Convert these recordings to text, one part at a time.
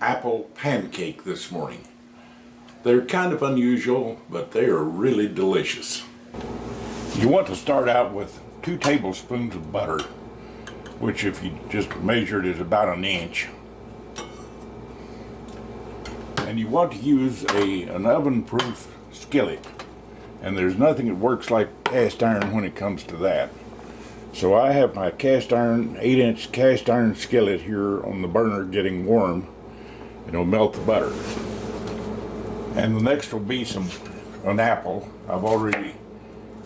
apple pancake this morning. They're kind of unusual, but they are really delicious. You want to start out with 2 tablespoons of butter, which if you just measured is about an inch. And you want to use an oven-proof skillet. And there's nothing that works like cast iron when it comes to that. So I have my cast iron, 8-inch cast iron skillet here on the burner getting warm. It'll melt the butter. And the next will be an apple. I've already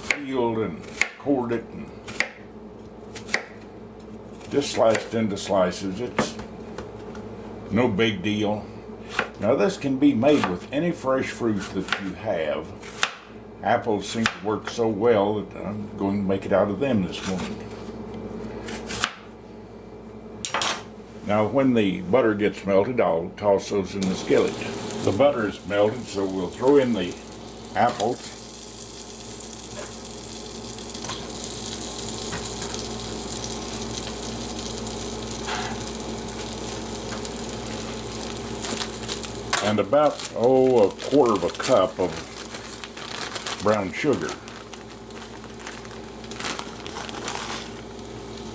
peeled and cored it and just sliced into slices. It's no big deal. Now this can be made with any fresh fruit that you have. Apples seem to work so well that I'm going to make it out of them this morning. Now when the butter gets melted, I'll toss those in the skillet. The butter is melted, so we'll throw in the apples. And about, a quarter of a cup of brown sugar.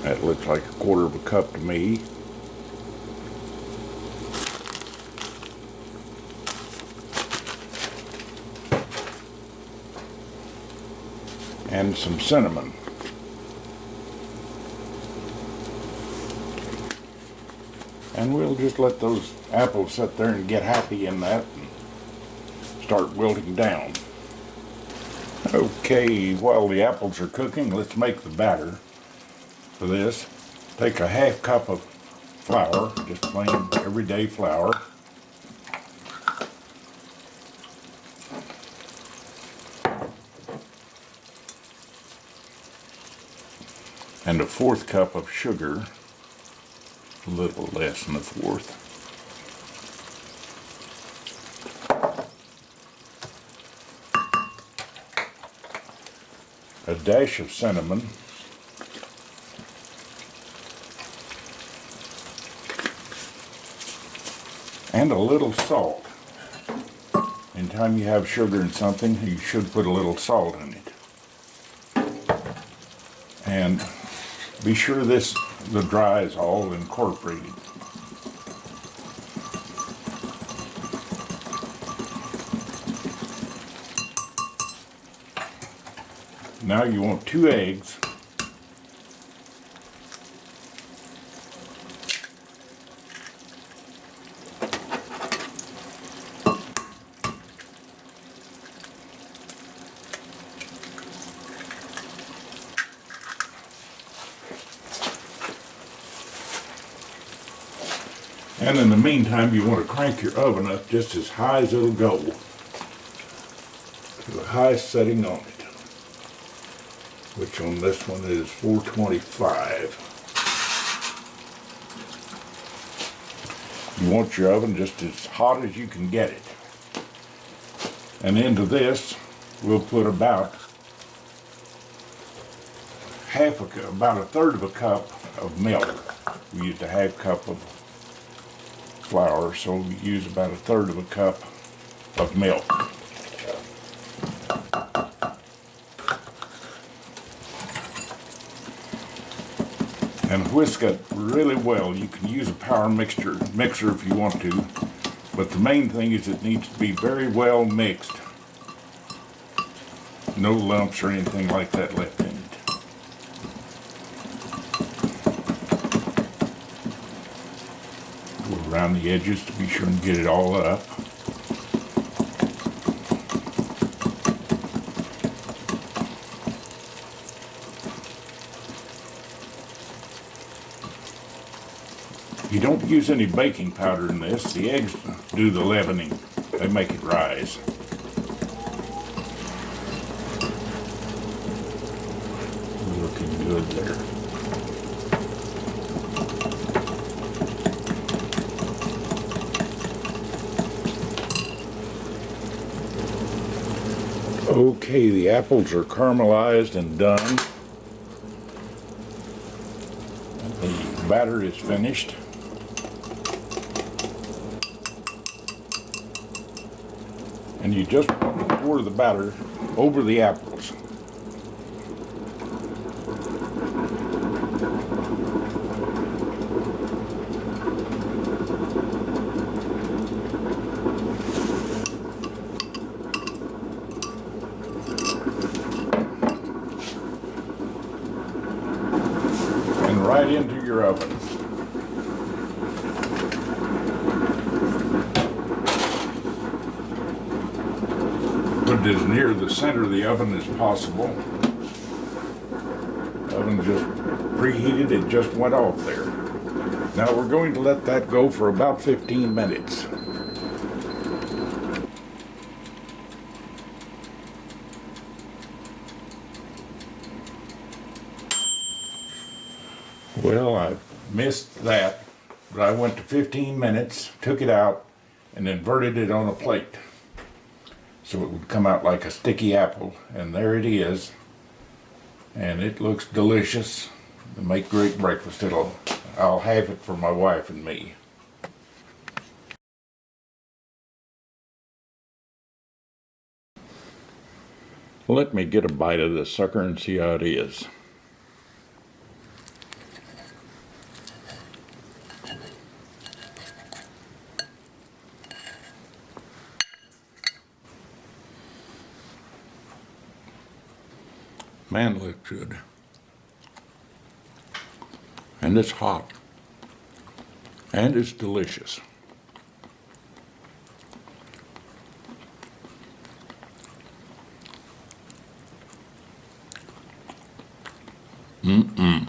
That looks like a quarter of a cup to me. And some cinnamon. And we'll just let those apples sit there and get happy in that and start wilting down. Okay, while the apples are cooking, let's make the batter for this. Take a half cup of flour, just plain everyday flour. And a 1/4 cup of sugar, a little less than a 1/4. A dash of cinnamon, and a little salt. Anytime you have sugar in something, you should put a little salt in it. And be sure the dry is all incorporated. Now you want 2 eggs. And in the meantime, you want to crank your oven up just as high as it'll go, to the highest setting on it, which on this one is 425. You want your oven just as hot as you can get it. And into this, we'll put about about 1/3 of a cup of milk. We used a 1/2 cup of flour, so we use about 1/3 of a cup of milk. And whisk it really well. You can use a power mixer if you want to, but the main thing is it needs to be very well mixed. No lumps or anything like that left in it. Go around the edges to be sure and get it all up. You don't use any baking powder in this. The eggs do the leavening. They make it rise. Looking good there. Okay, the apples are caramelized and done. The batter is finished. And you just want to pour the batter over the apples. And right into your oven. Put it as near the center of the oven as possible. The oven just preheated, it just went off there. Now we're going to let that go for about 15 minutes. Well, I missed that, but I went to 15 minutes, took it out, and inverted it on a plate. So it would come out like a sticky apple, and there it is. And it looks delicious. It'll make great breakfast. I'll have it for my wife and me. Let me get a bite of this sucker and see how it is. Man, it looks good. And it's hot. And it's delicious. Mm-mm.